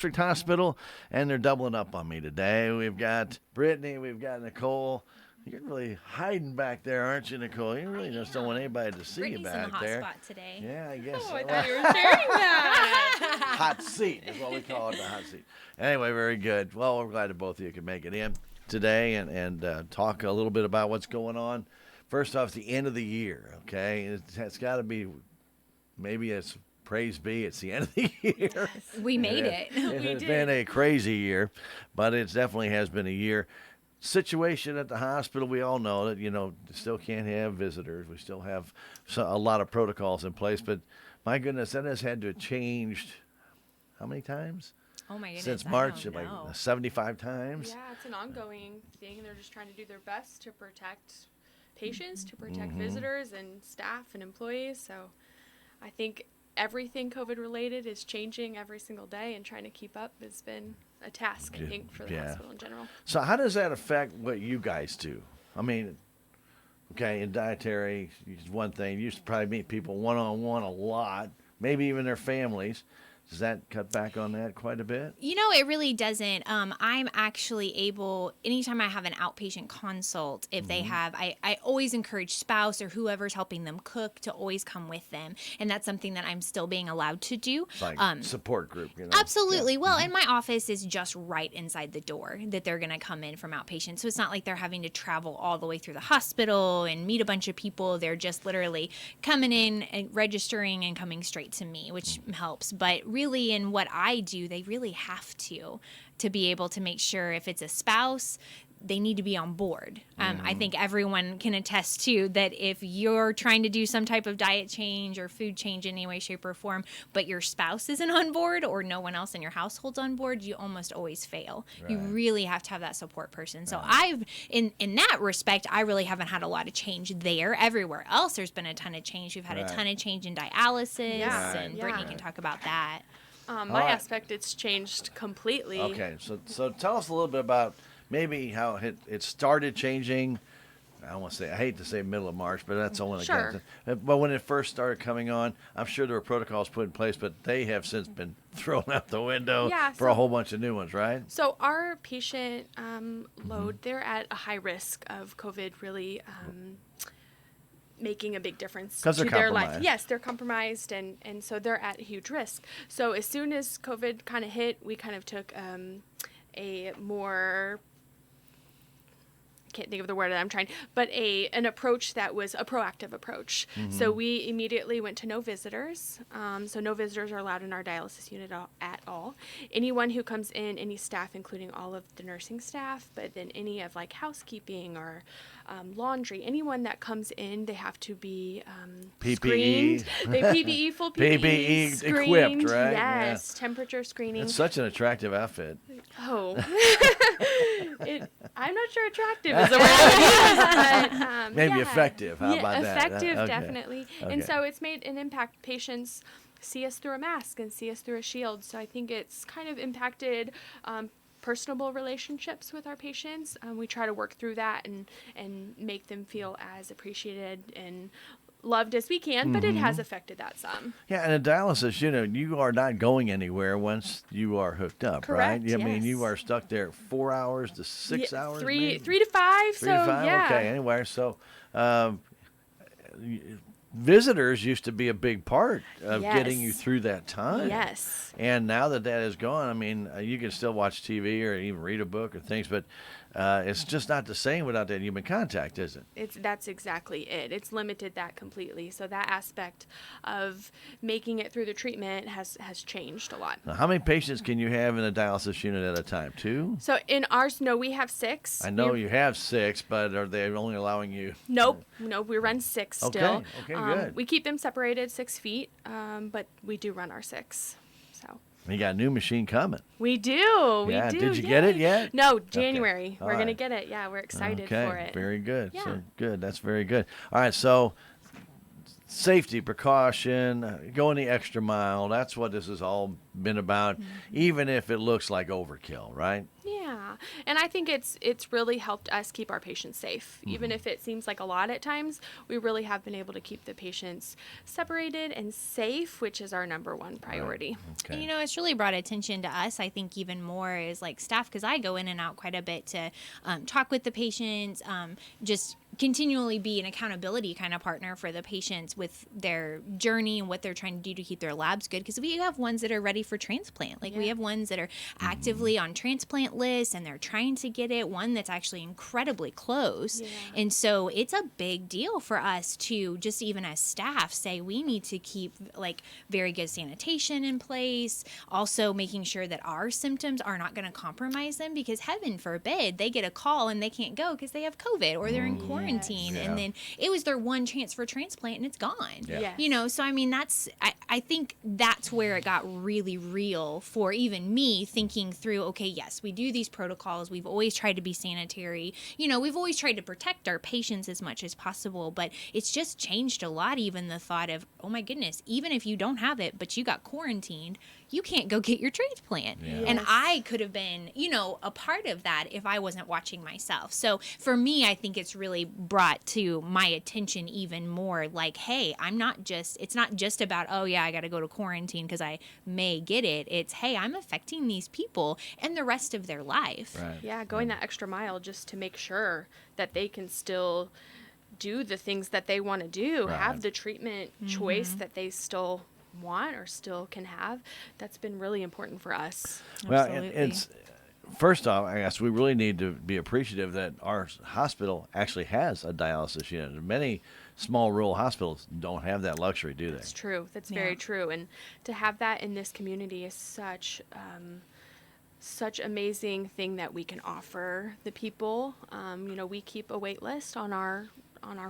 District Hospital, and they're doubling up on me today. We've got Brittany, we've got Nicole. You're really hiding back there, aren't you, Nicole? You really just don't want anybody to see Brittany's you back in the hot there. spot today. Yeah, I guess. Oh, I thought you were sharing that. Hot seat is what we call it, the hot seat. Anyway, very good. Well, we're glad that both of you could make it in today and talk a little bit about what's going on. First off, it's the end of the year, okay? It's got to be, maybe it's praise be, it's the end of the year. We made it. It has been a crazy year, but it definitely has been a year. Situation at the hospital, we all know that, still can't have visitors. We still have a lot of protocols in place, but my goodness, that has had to have changed how many times? Oh my goodness. Since I March, don't like know. 75 times? Yeah, it's an ongoing thing. They're just trying to do their best to protect patients, to protect visitors and staff and employees. So I think everything COVID related is changing every single day, and trying to keep up has been a task, I think, for the hospital in general. So how does that affect what you guys do? I mean, okay, in dietary is one thing. You used to probably meet people one-on-one a lot, maybe even their families. Does that cut back on that quite a bit? It really doesn't. I'm actually able, anytime I have an outpatient consult, if they have, I always encourage spouse or whoever's helping them cook to always come with them. And that's something that I'm still being allowed to do. It's like support group, Absolutely. Yeah. Well, and my office is just right inside the door that they're going to come in from outpatient. So it's not like they're having to travel all the way through the hospital and meet a bunch of people. They're just literally coming in and registering and coming straight to me, which helps. But really, in what I do, they really have to be able to make sure if it's a spouse, they need to be on board. I think everyone can attest to that if you're trying to do some type of diet change or food change in any way, shape, or form, but your spouse isn't on board or no one else in your household's on board, you almost always fail. Right. You really have to have that support person. So I've, in that respect, I really haven't had a lot of change there. Everywhere else, there's been a ton of change. We've had a ton of change in dialysis, and Brittany can talk about that. My aspect, it's changed completely. Okay, so tell us a little bit about maybe how it started changing. I hate to say middle of March, but that's only Sure. But when it first started coming on, I'm sure there were protocols put in place, but they have since been thrown out the window for a whole bunch of new ones, right? So our patient load, they're at a high risk of COVID really making a big difference to their life. Yes, they're compromised, and so they're at a huge risk. So as soon as COVID kind of hit, we kind of took a more, I can't think of the word that I'm trying, but an approach that was a proactive approach. So we immediately went to no visitors. So no visitors are allowed in our dialysis unit at all. Anyone who comes in, any staff, including all of the nursing staff, but then any of like housekeeping or laundry, anyone that comes in, they have to be screened. They PPE, full PPE, screened, equipped, right? Yes, temperature screening. It's such an attractive outfit. Oh, I'm not sure attractive is the word I would use, but maybe effective. How about that? Effective, Okay. definitely. Okay. And so it's made an impact. Patients see us through a mask and see us through a shield. So I think it's kind of impacted personable relationships with our patients. We try to work through that and make them feel as appreciated and loved as we can, but it has affected that some. Yeah, and in dialysis, you are not going anywhere once you are hooked up, Correct, right? I mean, yes. you are stuck there 4 hours to 6 hours, three maybe? to five. 3 to 5? Yeah. Okay, anyway, so visitors used to be a big part of getting you through that time. Yes. And now that is gone, I mean, you can still watch TV or even read a book or things, but it's just not the same without that human contact, is it? That's exactly it. It's limited that completely. So that aspect of making it through the treatment has changed a lot. Now, how many patients can you have in a dialysis unit at a time? 2? So in ours, no, we have 6. I know you have 6, but are they only allowing you? Nope. No, we run 6 still. Okay, good. We keep them separated 6 feet, but we do run our 6. So. You got a new machine coming. We do. Yeah. Did you get it yet? No, January. Okay. We're going to get it. Yeah, we're excited for it. Very good. Yeah. So good. That's very good. All right. So safety, precaution, going the extra mile. That's what this has all been about, even if it looks like overkill, right? Yeah. Yeah, and I think it's really helped us keep our patients safe. Even if it seems like a lot at times, we really have been able to keep the patients separated and safe, which is our number one priority. Right. Okay. And, you know, it's really brought attention to us, I think, even more is like staff, because I go in and out quite a bit to talk with the patients, just continually be an accountability kind of partner for the patients with their journey and what they're trying to do to keep their labs good, because we have ones that are ready for transplant. Like we have ones that are actively on transplant lists and they're trying to get it, one that's actually incredibly close. And so it's a big deal for us to just, even as staff, say we need to keep like very good sanitation in place, also making sure that our symptoms are not going to compromise them, because heaven forbid they get a call and they can't go because they have COVID or they're in quarantine, and then it was their one chance for transplant and it's gone. You know, so I mean, I think that's where it got really real for even me, thinking through, okay, yes, we do these protocols, we've always tried to be sanitary, you know, we've always tried to protect our patients as much as possible, but it's just changed a lot. Even the thought of, oh my goodness, even if you don't have it but you got quarantined, you can't go get your transplant. And I could have been, you know, a part of that if I wasn't watching myself. So for me, I think it's really brought to my attention even more, like, hey, it's not just about, oh yeah, I got to go to quarantine because I may get it. It's, hey, I'm affecting these people and the rest of their life. Yeah, going that extra mile just to make sure that they can still do the things that they want to do, have the treatment choice that they still want or still can have. That's been really important for us. Well, it's first off, I guess we really need to be appreciative that our hospital actually has a dialysis unit. Many small rural hospitals don't have that luxury, do they? That's true. That's very true. And to have that in this community is such amazing thing that we can offer the people. You know, we keep a wait list on our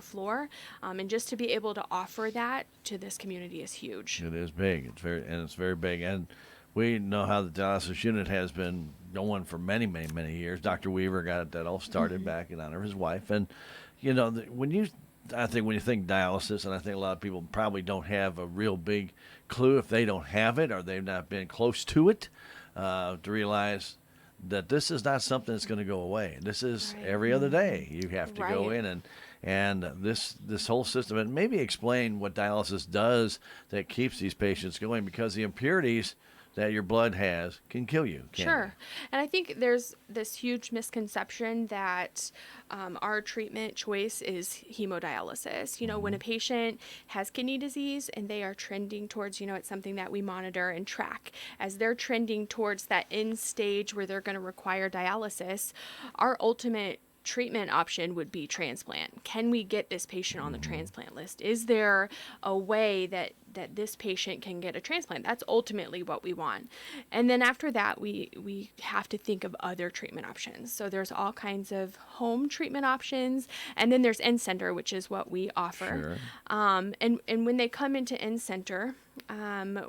floor, and just to be able to offer that to this community is huge. It is big. It's very big. And we know how the dialysis unit has been going for many, many, many years. Dr. Weaver got that all started back in honor of his wife. And, you know, when you think dialysis, and I think a lot of people probably don't have a real big clue if they don't have it or they've not been close to it, to realize that this is not something that's going to go away. This is every other day. You have to go in and this whole system, and maybe explain what dialysis does that keeps these patients going, because the impurities that your blood has can kill you. Sure. And I think there's this huge misconception that our treatment choice is hemodialysis. You know, when a patient has kidney disease and they are trending towards, you know, it's something that we monitor and track. As they're trending towards that end stage where they're going to require dialysis, our ultimate treatment option would be transplant. Can we get this patient on the transplant list? Is there a way that this patient can get a transplant? That's ultimately what we want. And then after that, we have to think of other treatment options. So there's all kinds of home treatment options, and then there's in-center, which is what we offer. And when they come into in-center,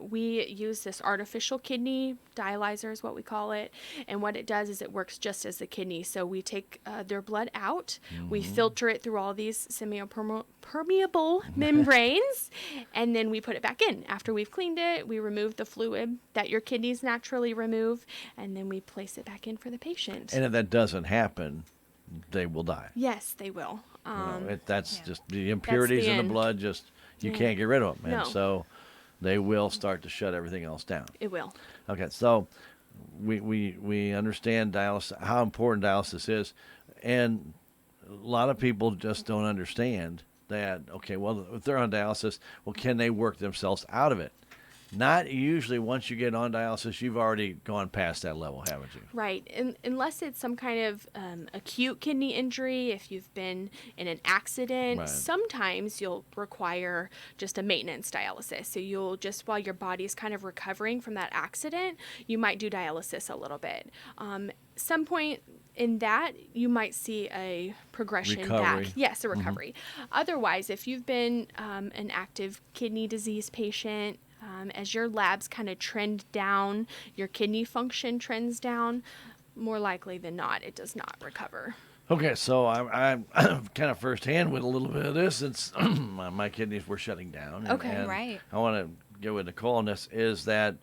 we use this artificial kidney dialyzer is what we call it. And what it does is it works just as the kidney. So we take their blood out, we filter it through all these semi-permeable membranes, and then we put it back in. After we've cleaned it, we remove the fluid that your kidneys naturally remove, and then we place it back in for the patient. And if that doesn't happen, they will die. Yes, they will. That's just the impurities in the blood, just you can't get rid of them. And so they will start to shut everything else down. It will. Okay, so we understand dialysis, how important dialysis is, and a lot of people just don't understand that, okay, well, if they're on dialysis, well, can they work themselves out of it? Not usually. Once you get on dialysis, you've already gone past that level, haven't you? Right. And unless it's some kind of acute kidney injury, if you've been in an accident, sometimes you'll require just a maintenance dialysis. So you'll just, while your body's kind of recovering from that accident, you might do dialysis a little bit. Some point in that, you might see a progression back. Yes, a recovery. Otherwise, if you've been an active kidney disease patient, as your labs kind of trend down, your kidney function trends down, more likely than not, it does not recover. Okay, so I'm kind of firsthand with a little bit of this, since my kidneys were shutting down. And I want to get with Nicole on this, is that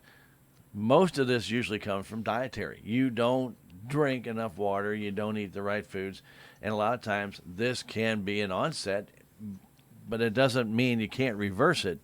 most of this usually comes from dietary. You don't drink enough water, you don't eat the right foods, and a lot of times this can be an onset, but it doesn't mean you can't reverse it.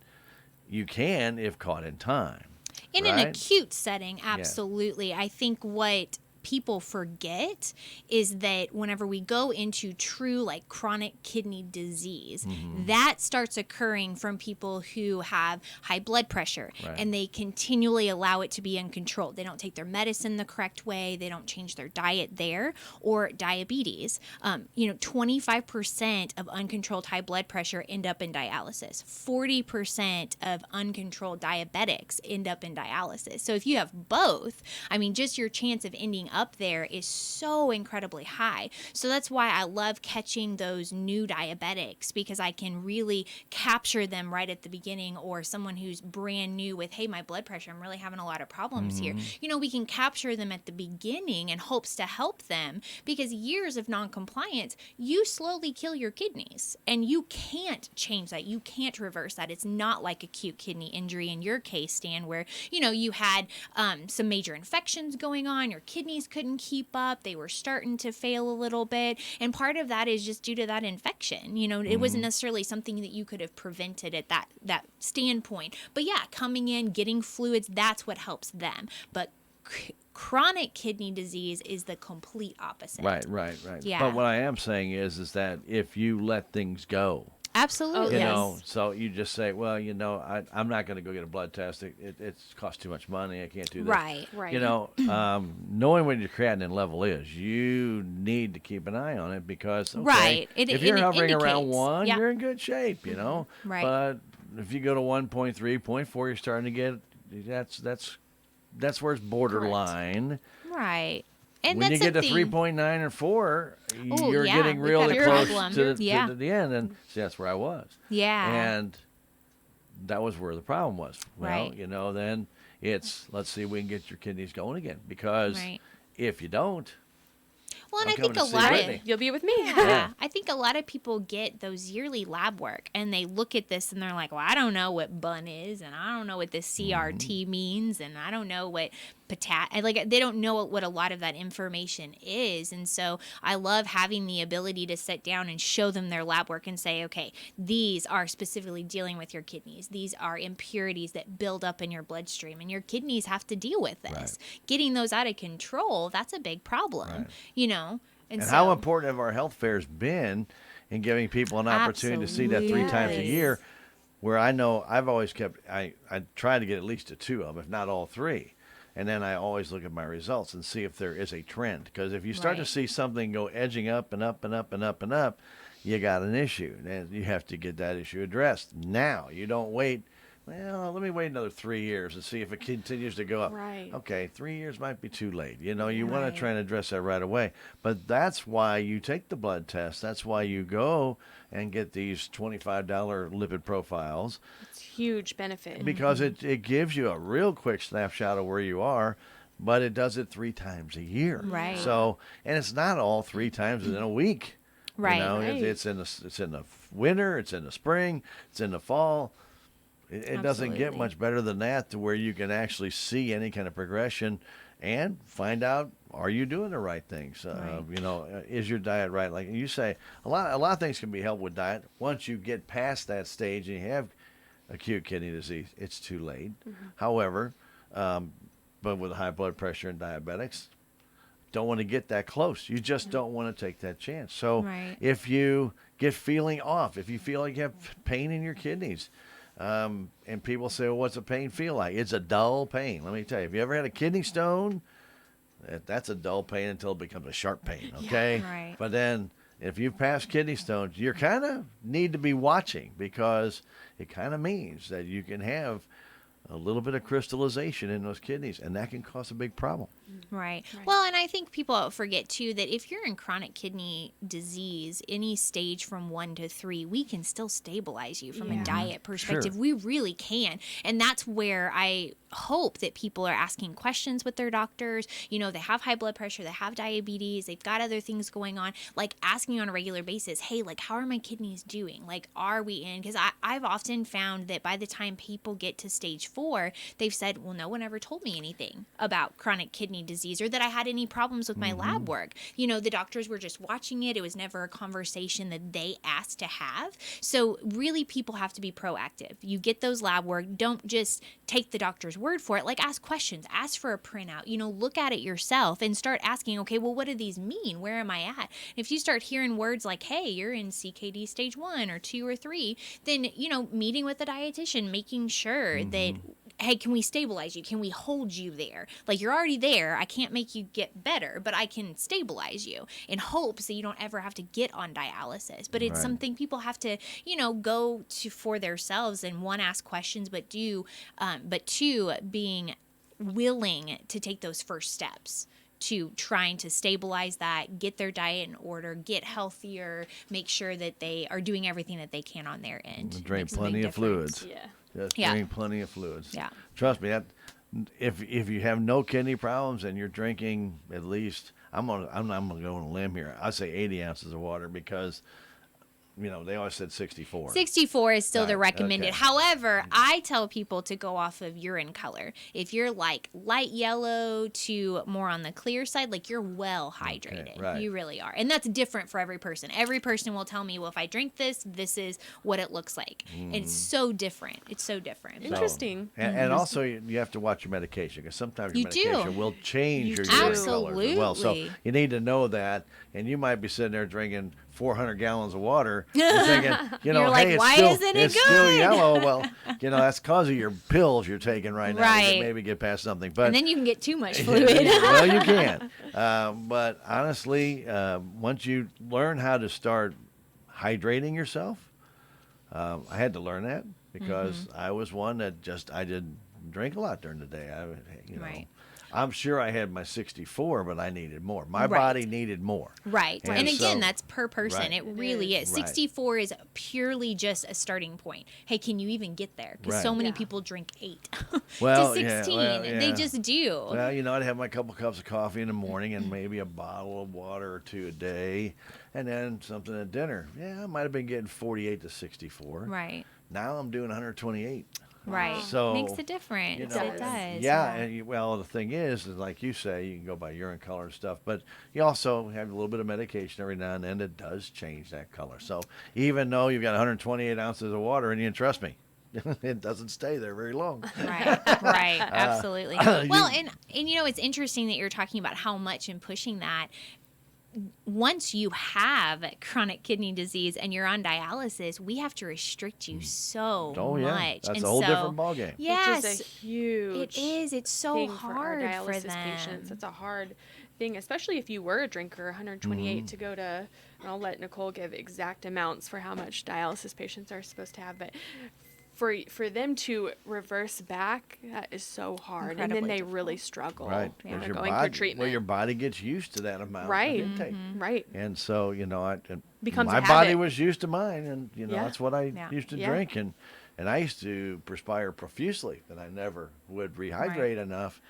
You can if caught in time. In right? an acute setting, absolutely. I think what people forget is that whenever we go into true like chronic kidney disease, that starts occurring from people who have high blood pressure and they continually allow it to be uncontrolled. They don't take their medicine the correct way. They don't change their diet there, or diabetes. 25% of uncontrolled high blood pressure end up in dialysis. 40% of uncontrolled diabetics end up in dialysis. So if you have both, I mean, just your chance of ending up there is so incredibly high. So that's why I love catching those new diabetics, because I can really capture them right at the beginning, or someone who's brand new with, hey, my blood pressure, I'm really having a lot of problems here. We can capture them at the beginning in hopes to help them, because years of non-compliance, you slowly kill your kidneys, and you can't change that. You can't reverse that. It's not like acute kidney injury in your case, Stan, where, you had some major infections going on, your kidneys couldn't keep up, they were starting to fail a little bit, and part of that is just due to that infection. It wasn't necessarily something that you could have prevented at that standpoint. But yeah, coming in, getting fluids, that's what helps them. But chronic kidney disease is the complete opposite. Right. Yeah. But what I am saying is that if you let things go, absolutely, so you just say, well, I'm not going to go get a blood test. It costs too much money. I can't do that. Right. Knowing what your creatinine level is, you need to keep an eye on it, because if you're hovering around 1, you're in good shape. Right. But if you go to 1.3, 0.4, you're starting to get that's where it's borderline. Right. And when that's you get to something- 3.9 or 4, you're getting we've really got a close problem. to the end. And see, that's where I was. Yeah. And that was where the problem was. Well, Right. then it's, let's see if we can get your kidneys going again. Because if you don't, well, and I'm I think coming a to see lot Brittany. You'll be with me. Yeah. I think a lot of people get those yearly lab work, and they look at this and they're like, well, I don't know what BUN is, and I don't know what this CRT means, and I don't know what they don't know what a lot of that information is. And so I love having the ability to sit down and show them their lab work and say, okay, these are specifically dealing with your kidneys. These are impurities that build up in your bloodstream, and your kidneys have to deal with this. Right. Getting those out of control, that's a big problem, And so, how important have our health fairs been in giving people an opportunity to see that 3 times a year? Where I know I've always I try to get at least to 2 of them, if not all 3. And then I always look at my results and see if there is a trend. Because if you start to see something go edging up and up and up and up and up, you got an issue. And you have to get that issue addressed now. You don't wait, well, let me wait another 3 years and see if it continues to go up. Right. Okay, 3 years might be too late. You want to try and address that right away. But that's why you take the blood test. That's why you go and get these $25 lipid profiles. It's huge benefit. Because it gives you a real quick snapshot of where you are, but it does it 3 times a year. Right. So, and it's not all 3 times in a week. Right. It's in the winter, it's in the spring, it's in the fall. It doesn't get much better than that, to where you can actually see any kind of progression and find out, are you doing the right things? Is your diet right? Like you say, a lot of things can be helped with diet. Once you get past that stage and you have acute kidney disease, it's too late. However, but with high blood pressure and diabetics, don't want to get that close. You just don't want to take that chance. So if you get feeling off, if you feel like you have pain in your kidneys, and people say, well, what's a pain feel like? It's a dull pain. Let me tell you, if you ever had a kidney stone, that's a dull pain until it becomes a sharp pain, okay? Yeah, right. But then if you've passed kidney stones, you kind of need to be watching, because it kind of means that you can have a little bit of crystallization in those kidneys, and that can cause a big problem. Right. Well, and I think people forget, too, that if you're in chronic kidney disease, any stage from 1 to 3, we can still stabilize you from a diet perspective. Sure. We really can. And that's where I hope that people are asking questions with their doctors. You know, they have high blood pressure, they have diabetes, they've got other things going on, like asking on a regular basis, hey, like, how are my kidneys doing? Like, are we in? Because I've often found that by the time people get to stage 4, they've said, well, no one ever told me anything about chronic kidney disease or that I had any problems with my lab work. You know, the doctors were just watching it. It was never a conversation that they asked to have. So really, people have to be proactive. You get those lab work. Don't just take the doctor's word for it. Like, ask questions, ask for a printout, you know, look at it yourself and start asking, okay, well, what do these mean? Where am I at? If you start hearing words like, hey, you're in CKD stage 1 or 2 or 3, then, you know, meeting with a dietitian, making sure that, hey, can we stabilize you? Can we hold you there? Like, you're already there. I can't make you get better, but I can stabilize you in hopes that you don't ever have to get on dialysis. But it's something people have to, you know, go to for themselves and, one, ask questions, but two, being willing to take those first steps to trying to stabilize that, get their diet in order, get healthier, make sure that they are doing everything that they can on their end. Drink plenty of fluids. Yeah. Just drink plenty of fluids. Yeah. Trust me, that if you have no kidney problems and you're drinking at least, I'm gonna go on a limb here. I say 80 ounces of water because, you know, they always said 64. 64 is still the Right, recommended. okay. However, I tell people to go off of urine color. If you're like light yellow to more on the clear side, like, you're well hydrated. right. You really are. And that's different for every person. Every person will tell me, well, if I drink this, this is what it looks like. And it's so different. It's so different. So- Interesting. And also, you have to watch your medication because sometimes your You do. medication will change You your do. urine colors as well. So Absolutely. you need to know that. And you might be sitting there drinking 400 gallons of water. You're thinking, you know, You're like, hey, it's why still, isn't it it's still good? yellow. Well, you know, that's because of your pills you're taking right now. Right. To maybe get past something. But And then you can get too much fluid. well, you can. But honestly, once you learn how to start hydrating yourself, I had to learn that because I was one that I didn't drink a lot during the day. Right. I'm sure I had my 64, but I needed more. My Right. body needed more. Right. And And again, so- that's per person. Right. It really is. Right. 64 is purely just a starting point. Hey, can you even get there? Because so Right. many Yeah. people drink 8 Well, to yeah, 16. well, They yeah. just do. Well, you know, I'd have my couple cups of coffee in the morning and maybe a bottle of water or 2 a day, and then something at dinner. Yeah, I might have been getting 48 to 64. Right. Now I'm doing 128. Right. So, Makes a difference. you know, It does. Yeah, and well, the thing is like you say, you can go by urine color and stuff, but you also have a little bit of medication every now and then that does change that color. So even though you've got 128 ounces of water in you, and trust me, it doesn't stay there very long. Right, right, absolutely. Well, and you know, it's interesting that you're talking about how much and pushing that. Once you have chronic kidney disease and you're on dialysis, we have to restrict you so Oh yeah, much. that's and a whole so, different ballgame. Yes, Which is a huge it is. It's so thing hard for our dialysis them. patients. It's a hard thing, especially if you were a drinker. 128 to go to, and I'll let Nicole give exact amounts for how much dialysis patients are supposed to have, but for them to reverse back, that is so hard, and then Incredibly they really struggle. Right, when they're your going body, for treatment. well, your body gets used to that amount Right. of intake. Right. And so, you know, Becomes my a body habit. was used to mine, and you know Yeah. that's what I Yeah. used to Yeah. drink, and I used to perspire profusely, but I never would rehydrate Right. enough.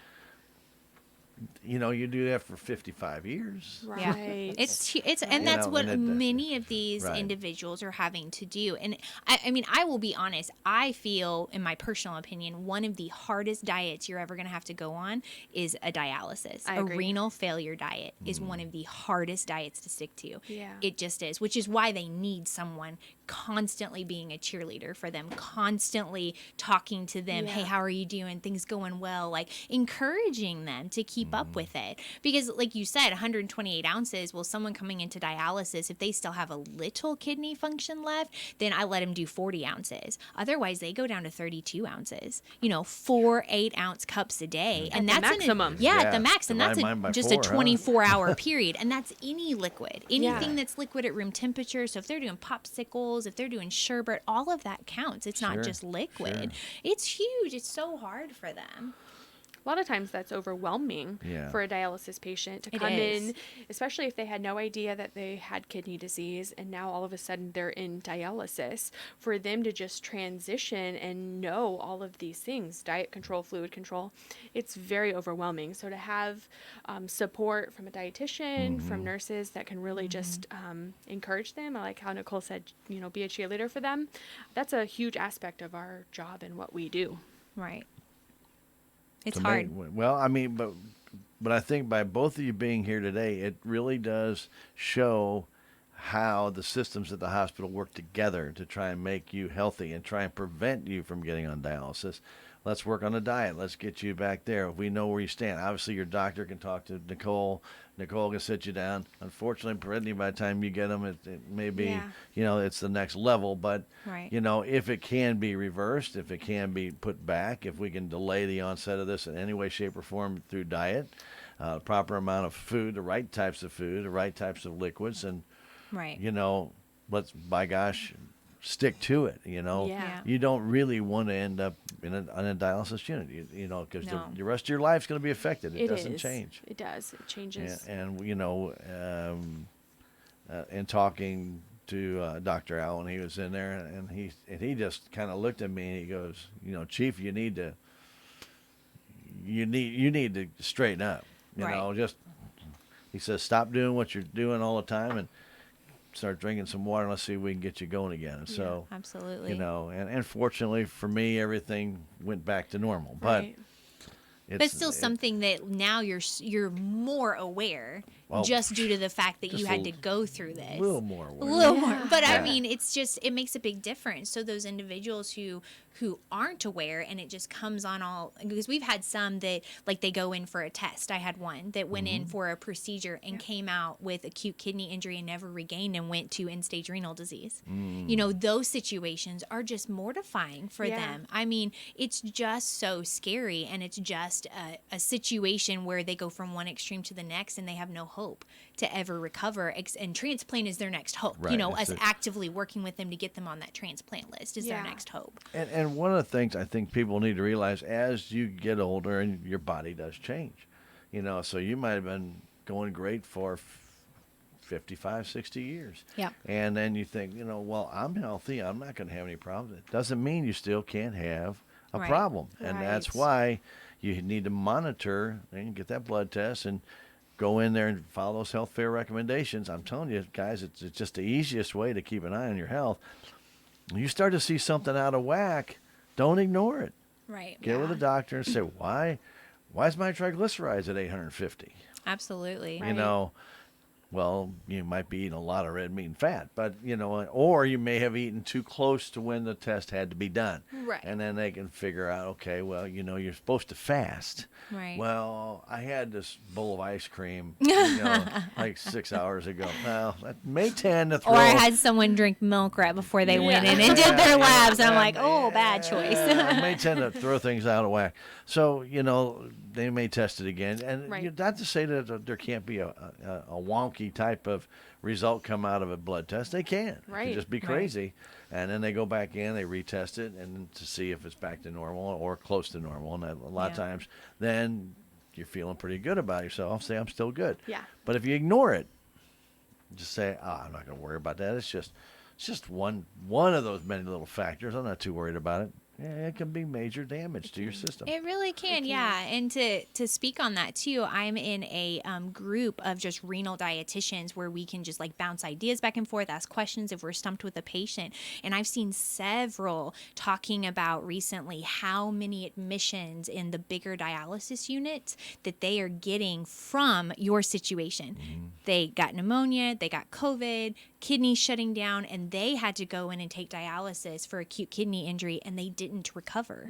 You know, you do that for 55 years. Right. Yeah. It's and You that's know, what and it- many of these right. individuals are having to do. And I mean, I will be honest. I feel, in my personal opinion, one of the hardest diets you're ever going to have to go on is a dialysis. I A agree. renal failure diet is one of the hardest diets to stick to. Yeah. It just is, which is why they need someone constantly being a cheerleader for them, constantly talking to them. Yeah. Hey, how are you doing? Things going well? Like encouraging them to keep up with it. Because like you said, 128 ounces, well, someone coming into dialysis, if they still have a little kidney function left, then I let them do 40 ounces. Otherwise, they go down to 32 ounces, 4 8-ounce cups a day. And At the that's maximum. at Yeah. the max. And that's Divide mine by just 4, a huh? 24-hour period. And that's any liquid, anything Yeah. that's liquid at room temperature. So if they're doing popsicles, if they're doing sherbet, all of that counts. It's Sure, not just liquid. sure. It's huge. It's so hard for them. A lot of times that's overwhelming for a dialysis patient to come in, especially if they had no idea that they had kidney disease and now all of a sudden they're in dialysis. For them to just transition and know all of these things, diet control, fluid control, it's very overwhelming. So to have support from a dietitian, from nurses that can really just encourage them, I like how Nicole said, you know, be a cheerleader for them. That's a huge aspect of our job and what we do. Right. It's hard. Well, I mean, but I think by both of you being here today, it really does show how the systems at the hospital work together to try and make you healthy and try and prevent you from getting on dialysis. Let's work on the diet. Let's get you back there. We know where you stand. Obviously, your doctor can talk to Nicole. Nicole can sit you down. Unfortunately, Brittany, by the time you get them, it may be, you know, it's the next level. But, you know, if it can be reversed, if it can be put back, if we can delay the onset of this in any way, shape, or form through diet, proper amount of food, the right types of food, the right types of liquids, and, you know, let's, by gosh, stick to it, you know. You don't really want to end up in a dialysis unit, you know, because the rest of your life's going to be affected. It doesn't change. It does. It changes. And you know, in talking to Dr. Al when he was in there, and he just kind of looked at me and he goes, you know, Chief, you need to straighten up. You know, just, he says, stop doing what you're doing all the time and start drinking some water. Let's see if we can get you going again. And so, absolutely. You know, and fortunately for me, everything went back to normal. But but still something that now you're more aware, just due to the fact that you had to go through this. A little more aware. A little more. But I mean, it's just, it makes a big difference. So those individuals who aren't aware, and it just comes on all, because we've had some that, like, they go in for a test. I had one that went in for a procedure and came out with acute kidney injury and never regained and went to end-stage renal disease. You know, those situations are just mortifying for them. I mean, it's just so scary, and it's just a situation where they go from one extreme to the next and they have no hope to ever recover, and transplant is their next hope. You know, us actively working with them to get them on that transplant list is their next hope. And one of the things I think people need to realize, as you get older and your body does change, you know, so you might have been going great for 55, 60 years. And then you think, you know, well, I'm healthy, I'm not going to have any problems. It doesn't mean you still can't have a problem. And that's why you need to monitor and get that blood test and go in there and follow those health fair recommendations. I'm telling you, guys, it's just the easiest way to keep an eye on your health. When you start to see something out of whack, don't ignore it. Get with the doctor and say, why is my triglycerides at 850? Absolutely. You know, well, you might be eating a lot of red meat and fat, but, you know, or you may have eaten too close to when the test had to be done. And then they can figure out, okay, well, you know, you're supposed to fast. Well, I had this bowl of ice cream, you know, like 6 hours ago. Well, that may tend to throw... Or I had someone drink milk right before they went in and did their labs, and I'm like, oh, bad choice. It may tend to throw things out of whack. So, you know, they may test it again. And not to say that there can't be a wonky type of result come out of a blood test. They can. It can just be crazy. And then they go back in, they retest it, and to see if it's back to normal or close to normal. And a lot of times, then you're feeling pretty good about yourself. Say, I'm still good. But if you ignore it, just say, I'm not going to worry about that. It's just one of those many little factors. I'm not too worried about it. Yeah, it can be major damage to your system. It really can, And to speak on that too, I'm in a group of just renal dietitians where we can just like bounce ideas back and forth, ask questions if we're stumped with a patient. And I've seen several talking about recently how many admissions in the bigger dialysis units that they are getting from your situation. They got pneumonia, they got COVID, kidneys shutting down, and they had to go in and take dialysis for acute kidney injury, and they didn't recover.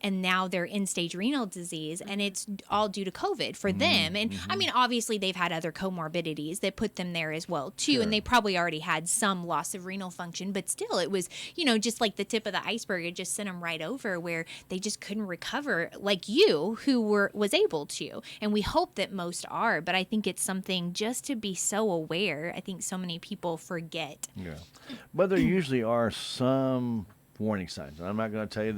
And now they're end-stage renal disease, and it's all due to COVID for them. And I mean, obviously they've had other comorbidities that put them there as well too, and they probably already had some loss of renal function, but still it was, you know, just like the tip of the iceberg. It just sent them right over where they just couldn't recover like you who was able to. And we hope that most are, but I think it's something just to be so aware. I think so many people forget. But there usually are some warning signs, and I'm not going to tell you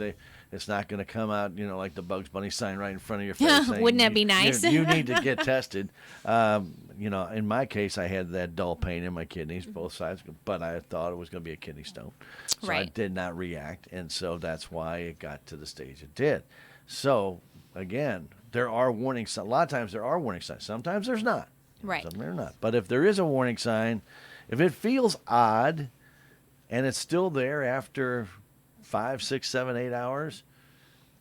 It's not going to come out, like the Bugs Bunny sign right in front of your face. Saying, Wouldn't that be nice? You need to get tested. In my case, I had that dull pain in my kidneys, both sides, but I thought it was going to be a kidney stone. So I did not react, and so that's why it got to the stage it did. So, again, there are warning signs. A lot of times there are warning signs. Sometimes there's not. Right. Sometimes there's not. But if there is a warning sign, if it feels odd and it's still there after 5, 6, 7, 8 hours,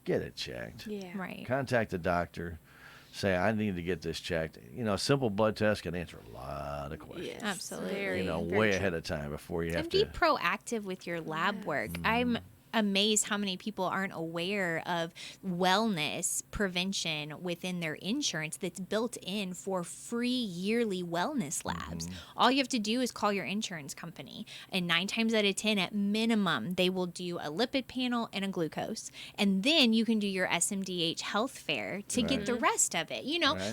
get it checked. Yeah. Right. Contact the doctor. Say, I need to get this checked. A simple blood test can answer a lot of questions. Yes. Absolutely. Very Way true. ahead of time before you have And to. be proactive with your lab work. I'm amazed how many people aren't aware of wellness prevention within their insurance that's built in for free yearly wellness labs. All you have to do is call your insurance company, and 9 times out of 10 at minimum they will do a lipid panel and a glucose, and then you can do your SMDH health fair to get the rest of it.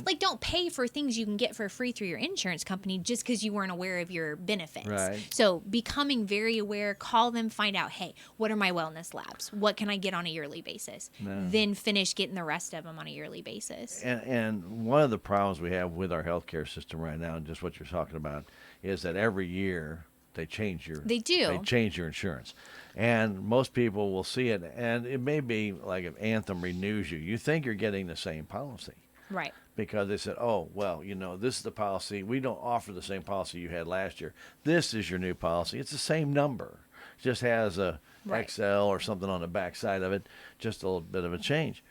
Like, don't pay for things you can get for free through your insurance company just because you weren't aware of your benefits. Right. So becoming very aware, call them, find out, hey, what are my wellness labs? What can I get on a yearly basis? Then finish getting the rest of them on a yearly basis. And one of the problems we have with our healthcare system right now, and just what you're talking about, is that every year they change your They do. They change your insurance. And most people will see it, and it may be like if Anthem renews you, you think you're getting the same policy. Right. Because they said, oh, well, this is the policy. We don't offer the same policy you had last year. This is your new policy. It's the same number. It just has a XL or something on the back side of it, just a little bit of a change.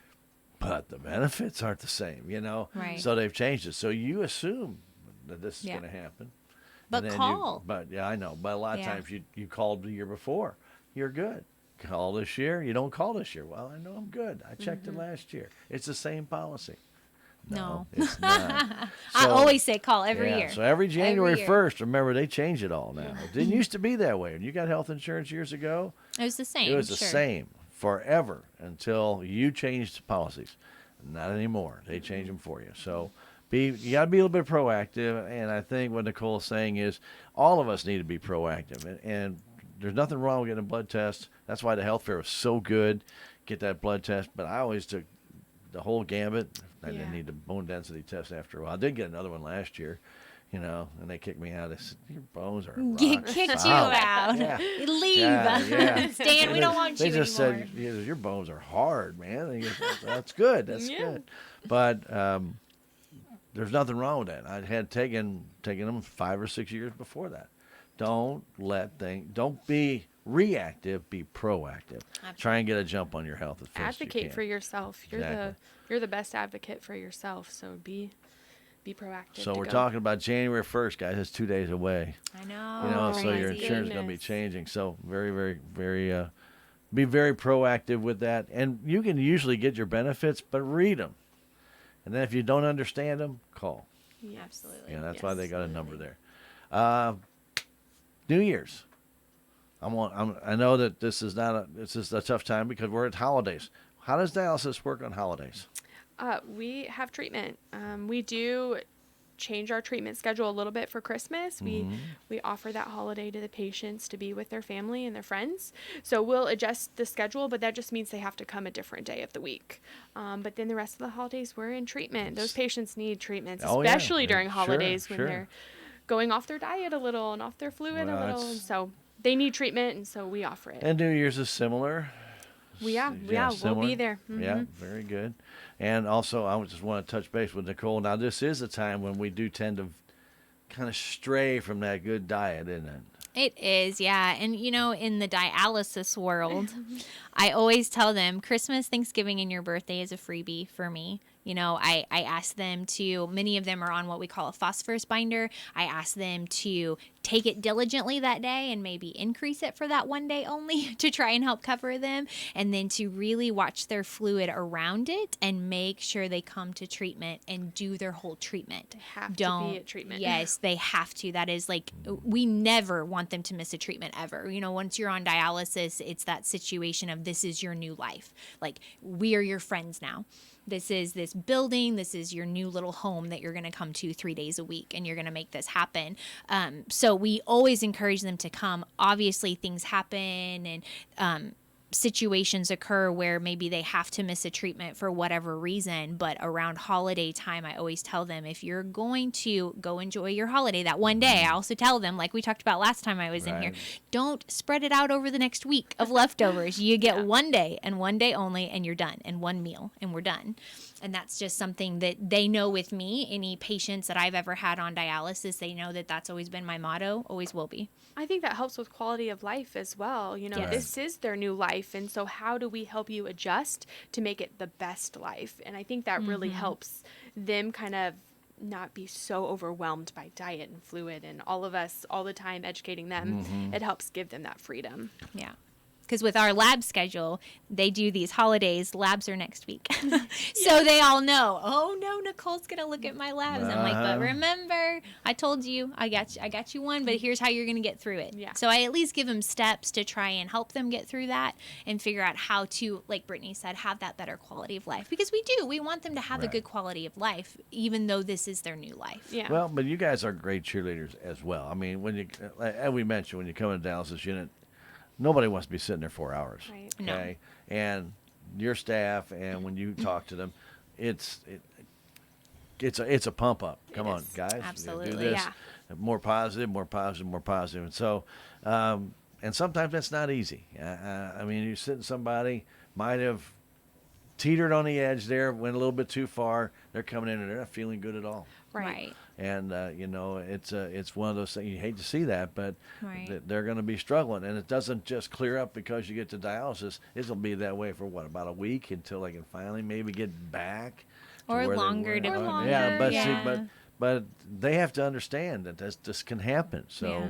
But the benefits aren't the same, Right. So they've changed it. So you assume that this is going to happen. But And then call. I know. But a lot of times you called the year before. You're good. Call this year. You don't call this year. Well, I know I'm good. I checked it last year. It's the same policy. No. It's not. I So- always say call every year. So every January year. 1st, remember, they change it all now. It didn't used to be that way. When you got health insurance years ago, It was the same. it was the sure. same forever until you changed policies. Not anymore. They change them for you. So you got to be a little bit proactive. And I think what Nicole's saying is all of us need to be proactive. And there's nothing wrong with getting a blood test. That's why the health fair was so good. Get that blood test. But I always took the whole gambit. I didn't need the bone density test after a while. I did get another one last year, and they kicked me out. They said, your bones are rock Kicked you solid." out. Yeah. Leave. Yeah. Stan, we don't want They you just anymore. said, your bones are hard, man. They go, that's good. That's good. But there's nothing wrong with that. I had taken them 5 or 6 years before that. Don't be reactive, be proactive. Absolutely. Try and get a jump on your health as fast as you Advocate can. for yourself. You're the best advocate for yourself. So be proactive. So to we're go. talking about January 1st, guys. It's 2 days away. I know. So your crazy. insurance is going to be Goodness. changing. So very, very, very, be very proactive with that. And you can usually get your benefits, but read them. And then if you don't understand them, call. Yes. Absolutely. Yeah, that's why they got a number there. New Year's. I know that this is a tough time because we're at holidays. How does dialysis work on holidays? We have treatment. We do change our treatment schedule a little bit for Christmas. We offer that holiday to the patients to be with their family and their friends. So we'll adjust the schedule, but that just means they have to come a different day of the week. But then the rest of the holidays, we're in treatment. Those patients need treatments, Oh, yeah. especially Yeah, during sure, holidays when sure. they're going off their diet a little and off their fluid Well, a little. it's- And so they need treatment, and so we offer it. And New Year's is similar. Yeah, we'll similar. be there. Yeah, very good. And also, I just want to touch base with Nicole. Now, this is a time when we do tend to kind of stray from that good diet, isn't it? It is, yeah. And, in the dialysis world, I always tell them Christmas, Thanksgiving, and your birthday is a freebie for me. I ask them many of them are on what we call a phosphorus binder. I ask them to take it diligently that day and maybe increase it for that one day only to try and help cover them. And then to really watch their fluid around it and make sure they come to treatment and do their whole treatment. They have to be at treatment. Yes, they have to. That is we never want them to miss a treatment ever. Once you're on dialysis, it's that situation of this is your new life. Like, we are your friends now. This is this building. This is your new little home that you're going to come to 3 days a week, and you're going to make this happen. So we always encourage them to come. Obviously, things happen, and situations occur where maybe they have to miss a treatment for whatever reason, but around holiday time, I always tell them, if you're going to go enjoy your holiday that one day, I also tell them, like we talked about last time I was in here, don't spread it out over the next week of leftovers. You get one day and one day only, and you're done, and one meal, and we're done. And that's just something that they know with me. Any patients that I've ever had on dialysis, they know that that's always been my motto, always will be. I think that helps with quality of life as well. You know, this is their new life. And so how do we help you adjust to make it the best life? And I think that really helps them kind of not be so overwhelmed by diet and fluid and all of us all the time educating them. It helps give them that freedom. Yeah. Because with our lab schedule, they do these holidays. Labs are next week. So they all know, oh, no, Nicole's going to look at my labs. I'm like, but remember, I told you, I got you one, but here's how you're going to get through it. Yeah. So I at least give them steps to try and help them get through that and figure out how to, like Brittany said, have that better quality of life. Because we do. We want them to have a good quality of life, even though this is their new life. Yeah. Well, but you guys are great cheerleaders as well. I mean, when you, as we mentioned, when you come into dialysis unit, nobody wants to be sitting there 4 hours. Right. Okay. No. And your staff, and when you talk to them, it's a pump up. Come on, guys. Absolutely. Do this. More positive, more positive, more positive. And so, and sometimes that's not easy. I mean, you're sitting, somebody might have teetered on the edge there, went a little bit too far. They're coming in and they're not feeling good at all. Right. And, you know, it's one of those things, you hate to see that, but they're going to be struggling. And it doesn't just clear up because you get to dialysis. It'll be that way for what, about a week until they can finally maybe get back. Or longer. Yeah, but they have to understand that this can happen. So,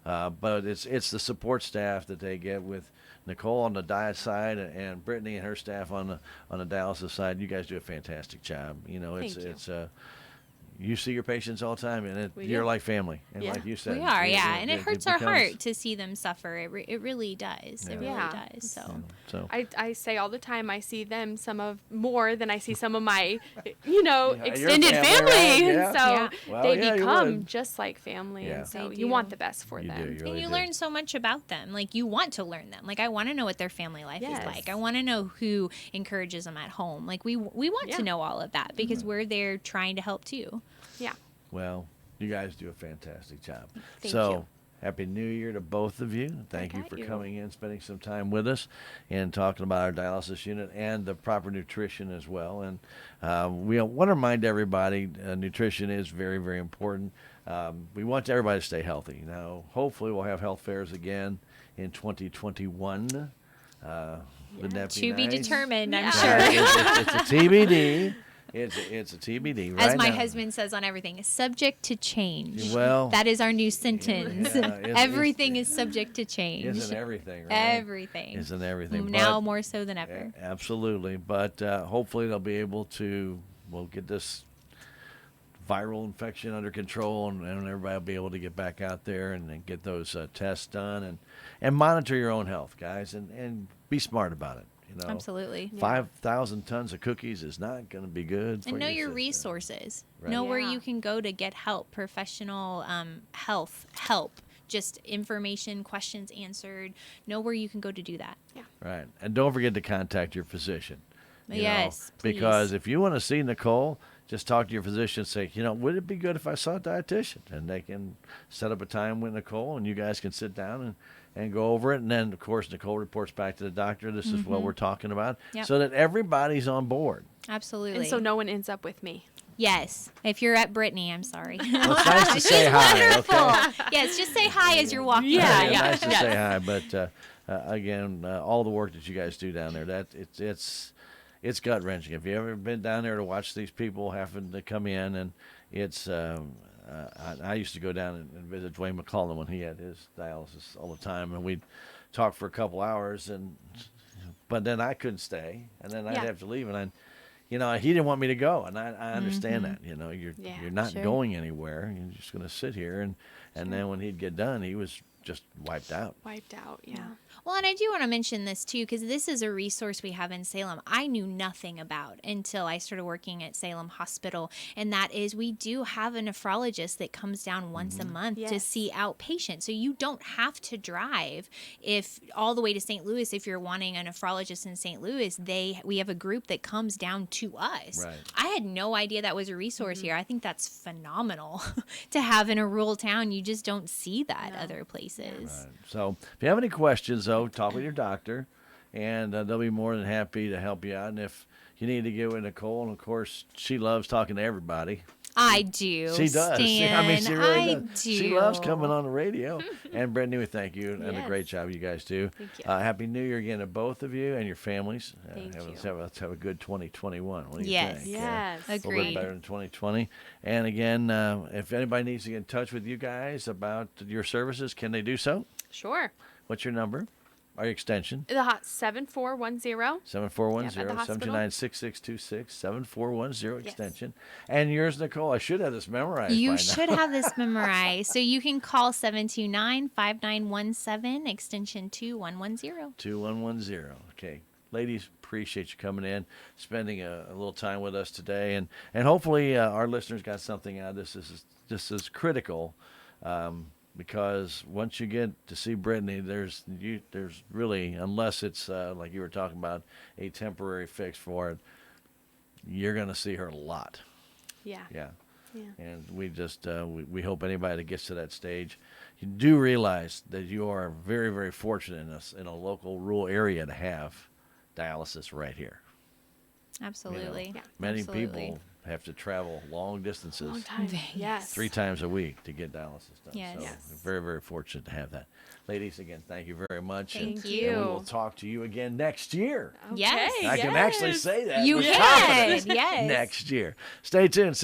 but it's the support staff that they get with Nicole on the diet side and Brittany and her staff on the dialysis side. You guys do a fantastic job. You know, it's you see your patients all the time, and you're like family. And like you said, we are, and it hurts our heart to see them suffer. It really does. It really does. So I say all the time, I see them more than I see some of my, extended family. And so they become just like family. And so you want the best for them. You really and you learn so much about them. Like, you want to learn them. Like, I want to know what their family life is like. I want to know who encourages them at home. Like, we want to know all of that because we're there trying to help too. Yeah. Well, you guys do a fantastic job. Thank you. Happy New Year to both of you. Thank you for coming in, spending some time with us, and talking about our dialysis unit and the proper nutrition as well. And we want to remind everybody, nutrition is very, very important. We want everybody to stay healthy. Now, hopefully we'll have health fairs again in 2021. Wouldn't that be to be nice? determined, I'm sure. It's a TBD. It's a TBD. Right As my now. husband says on everything, subject to change. Well, that is our new sentence. Everything is subject to change. Isn't everything, right? Everything. Isn't everything. Now more so than ever. Absolutely. But hopefully they'll be able to, we'll get this viral infection under control, and everybody will be able to get back out there and get those tests done and monitor your own health, guys, and be smart about it. You know, absolutely. 5,000 tons of cookies is not going to be good for you. And know your resources. Right. Know where you can go to get help, professional health help, just information, questions answered. Know where you can go to do that. Yeah. Right. And don't forget to contact your physician. Yes, please. Because if you want to see Nicole, just talk to your physician and say, would it be good if I saw a dietitian? And they can set up a time with Nicole, and you guys can sit down and go over it. And then, of course, Nicole reports back to the doctor. This is what we're talking about, so that everybody's on board. Absolutely. And so no one ends up with me. Yes. If you're at Brittany, I'm sorry. Well, it's nice to say hi. Wonderful. Okay? Yes, just say hi as you're walking. Yeah. Nice to say hi. But again, all the work that you guys do down there, it's gut wrenching. Have you ever been down there to watch these people having to come in? And it's I used to go down and visit Dwayne McCollum when he had his dialysis all the time, and we'd talk for a couple hours, but then I couldn't stay, and then I'd have to leave, and he didn't want me to go, and I understand that. You're not going anywhere. You're just going to sit here, and then when he'd get done, he was just wiped out. Wiped out, yeah. Well, and I do want to mention this too, because this is a resource we have in Salem I knew nothing about until I started working at Salem Hospital. And that is, we do have a nephrologist that comes down once a month to see out patients. So you don't have to drive if all the way to St. Louis. If you're wanting a nephrologist in St. Louis, we have a group that comes down to us. Right. I had no idea that was a resource here. I think that's phenomenal to have in a rural town. You just don't see that other places. Right. So if you have any questions, though, talk with your doctor, and they'll be more than happy to help you out. And if you need to get with Nicole, and of course, she loves talking to everybody. I do. She does. Stan, She really do. She loves coming on the radio. And Brittany, we thank you, and a great job you guys do. Thank you. Happy New Year again to both of you and your families. Thank you. Let's have a good 2021. What do you Yes. think? Yes. A little Agreed. bit better than 2020. And again, if anybody needs to get in touch with you guys about your services, can they do so? Sure. What's your number? Or your extension? The hot 7410. 7410 the hospital. 729-6626, 7410 extension. And yours, Nicole, I should have this memorized You by should have this memorized. So you can call 729-5917, extension 2110. 2110. Okay. Ladies, appreciate you coming in, spending a little time with us today. And hopefully our listeners got something out of this. This is critical. Because once you get to see Brittany, there's really, unless it's like you were talking about, a temporary fix for it, you're going to see her a lot. Yeah. Yeah. Yeah. And we just we hope anybody that gets to that stage, you do realize that you are very, very fortunate in a local rural area to have dialysis right here. Absolutely. Yeah. Many Absolutely. people have to travel long distances. Long time. Yes. 3 times a week to get dialysis done. Yes. So Yes. we're very, very fortunate to have that. Ladies, again, thank you very much. Thank and, you. And we will talk to you again next year. Okay, Yes. I can actually say that You with can. confidence. Yes. Next year. Stay tuned.